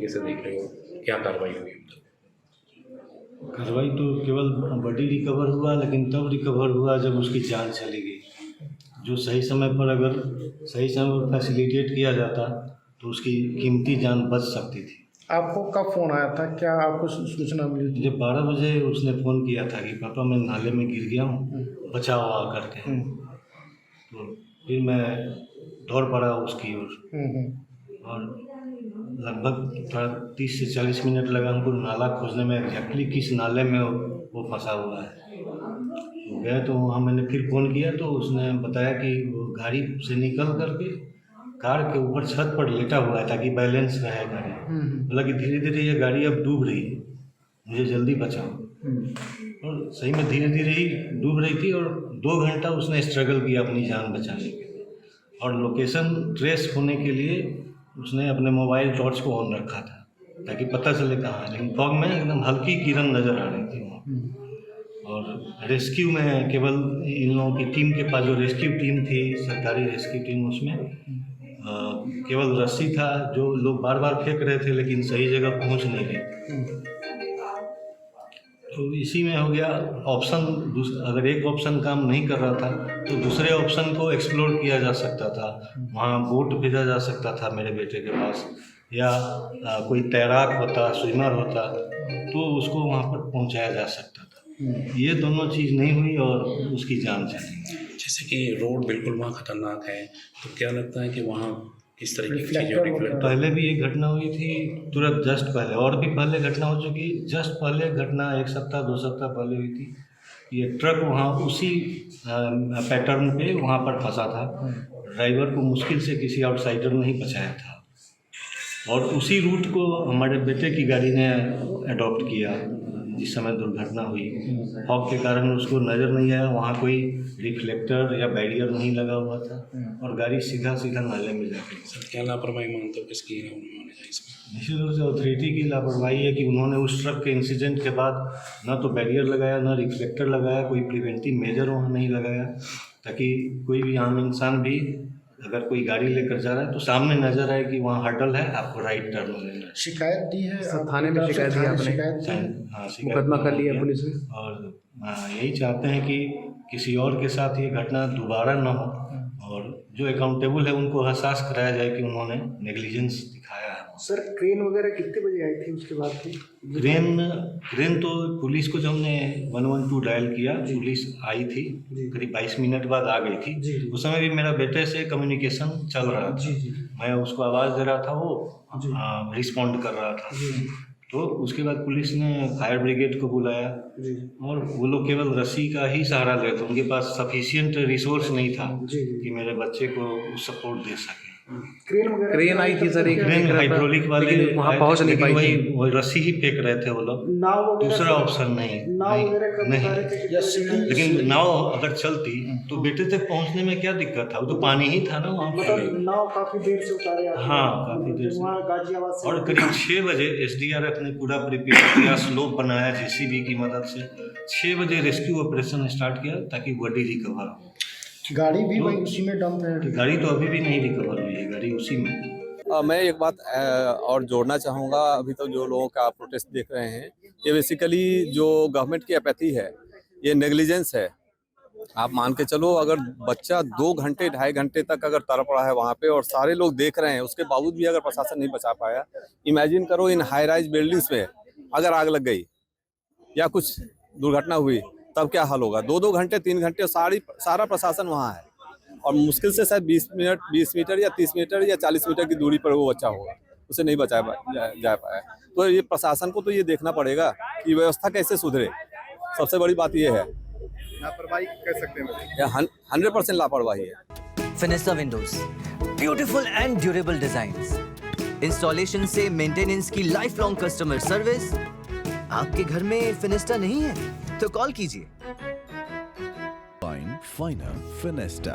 तरीके से देख रहे हो, क्या कार्रवाई हुई? कार्रवाई तो केवल बॉडी रिकवर हुआ, लेकिन तब रिकवर हुआ जब उसकी जान चली गई। जो सही समय पर फैसिलिटेट किया जाता तो उसकी कीमती जान बच सकती थी। आपको कब फ़ोन आया था, क्या आपको सूचना मिली थी? मुझे 12 बजे उसने फ़ोन किया था कि पापा मैं नाले में गिर गया हूँ, बचाओ आ करके। तो फिर मैं दौड़ पड़ा उसकी ओर, और लगभग थोड़ा 30 से 40 मिनट लगा हमको नाला खोजने में, एग्जैक्टली किस नाले में वो फंसा हुआ है। तो गए तो वहाँ मैंने फिर फ़ोन किया तो उसने बताया कि वो गाड़ी से निकल करके कार के ऊपर छत पर लेटा हुआ है ताकि बैलेंस रहे गाड़ी। बोला कि धीरे धीरे ये गाड़ी अब डूब रही है, मुझे जल्दी बचाओ। और सही में धीरे धीरे ही डूब रही थी, और 2 घंटा उसने स्ट्रगल किया अपनी जान बचाने के लिए। और लोकेशन ट्रेस होने के लिए उसने अपने मोबाइल टॉर्च को ऑन रखा था ताकि पता चले कहाँ है, लेकिन फॉग में एकदम हल्की किरण नज़र आ रही थी वहाँ। और रेस्क्यू में केवल इन लोगों की टीम के पास, जो रेस्क्यू टीम थी, सरकारी रेस्क्यू टीम, उसमें केवल रस्सी था जो लोग बार बार फेंक रहे थे लेकिन सही जगह पहुंच नहीं रहे। तो इसी में हो गया ऑप्शन, अगर एक ऑप्शन काम नहीं कर रहा था तो दूसरे ऑप्शन को एक्सप्लोर किया जा सकता था। वहाँ बोट भेजा जा सकता था मेरे बेटे के पास, या कोई तैराक होता, स्विमर होता, तो उसको वहाँ पर पहुँचाया जा सकता था। ये दोनों चीज़ नहीं हुई और उसकी जान चली गई। जैसे कि रोड बिल्कुल वहाँ खतरनाक है, तो क्या लगता है कि वहाँ किस तरह की Reflector चीज़ें रिफ्लेक्ट? पहले भी एक घटना हुई थी तुरंत जस्ट पहले, और भी पहले घटना हो चुकी। जस्ट पहले घटना 1 सप्ताह 2 सप्ताह पहले हुई थी। ये ट्रक वहाँ उसी पैटर्न पे वहाँ पर फंसा था। ड्राइवर को मुश्किल से किसी आउटसाइडर ने ही बचाया था, और उसी रूट को हमारे बेटे की गाड़ी ने अडॉप्ट किया जिस समय दुर्घटना हुई। फॉग के कारण उसको नज़र नहीं आया, वहाँ कोई रिफ्लेक्टर या बैरियर नहीं लगा हुआ था, और गाड़ी सीधा नाले में जा गई। सर क्या लापरवाही मानते हो, किसकी होने जाए इसमें? निश्चित रूप से अथॉरिटी की लापरवाही है कि उन्होंने उस ट्रक के इंसिडेंट के बाद ना तो बैरियर लगाया, ना रिफ्लेक्टर लगाया, कोई प्रिवेंटिव मेजर वहाँ नहीं लगाया, ताकि कोई भी आम इंसान भी अगर कोई गाड़ी लेकर जा रहा है तो सामने नजर आए कि वहाँ हर्डल है, आपको राइट टर्न लेना है। शिकायत दी है सर, थाने में शिकायत दी आपने? हाँ, शिकायत मुकदमा कर लिया पुलिस ने? और यही चाहते हैं कि किसी और के साथ ये घटना दोबारा न हो, और जो अकाउंटेबल है उनको एहसास कराया जाए कि उन्होंने नेग्लिजेंस दिखाया है। सर क्रेन वगैरह कितने बजे आई थी उसके बाद थी? क्रेन तो पुलिस को जब हमने 112 डायल किया, पुलिस आई थी, करीब 22 मिनट बाद आ गई थी। उस समय भी मेरा बेटे से कम्युनिकेशन चल रहा था। मैं उसको आवाज़ दे रहा था, वो रिस्पॉन्ड कर रहा था। तो उसके बाद पुलिस ने फायर ब्रिगेड को बुलाया, और वो लोग केवल रस्सी का ही सहारा ले थे, उनके पास सफिशिएंट रिसोर्स नहीं था कि मेरे बच्चे को सपोर्ट दे सके। क्रेन आई थी सर, एक क्रेन हाइड्रोलिक वाले, लेकिन वहाँ पहुँच नहीं पाई थी। वही रस्सी ही फेंक रहे थे वो लोग, दूसरा ऑप्शन नहीं। लेकिन नाव अगर चलती तो बेटे तक पहुंचने में क्या दिक्कत था, वो तो पानी ही था ना वहाँ पर। नाव काफी देर से उतारे। हाँ, काफी देर से। गाजियाबाद से, और करीब 6 बजे SDRF ने पूरा प्रिपेयर किया, स्लोप बनाया JCB की मदद से। 6 बजे रेस्क्यू ऑपरेशन स्टार्ट किया ताकि बॉडी रिकवर हो। गाड़ी भी वही उसी में डंप है। गाड़ी तो अभी भी नहीं रिकवर हुई है, गाड़ी उसी में। मैं एक बात और जोड़ना चाहूँगा। अभी तो जो लोगों का आप प्रोटेस्ट देख रहे हैं, ये बेसिकली जो गवर्नमेंट की अपैथी है, ये नेग्लिजेंस है। आप मान के चलो, अगर बच्चा 2 घंटे 2.5 घंटे तक अगर तड़प रहा है वहाँ पे, और सारे लोग देख रहे हैं, उसके बावजूद भी अगर प्रशासन नहीं बचा पाया, इमेजिन करो इन हाई राइज बिल्डिंग्स में अगर आग लग गई या कुछ दुर्घटना हुई, तब क्या हाल होगा। 2-2 घंटे 3 घंटे सारा प्रशासन वहाँ है, और मुश्किल से शायद 20 मीटर या 30 मीटर या 40 मीटर की दूरी पर वो बच्चा होगा, उसे नहीं बचाया जा पाया। तो ये प्रशासन को तो ये देखना पड़ेगा कि व्यवस्था कैसे सुधरे। सबसे बड़ी बात ये है, लापरवाही कह सकते हैं, यह 100% लापरवाही है। Fenesta windows, beautiful and durable designs, installation से मेंटेनेंस की लाइफ लॉन्ग कस्टमर सर्विस। आपके घर में फिनिस्टा नहीं है तो कॉल कीजिए। Finer Finesta.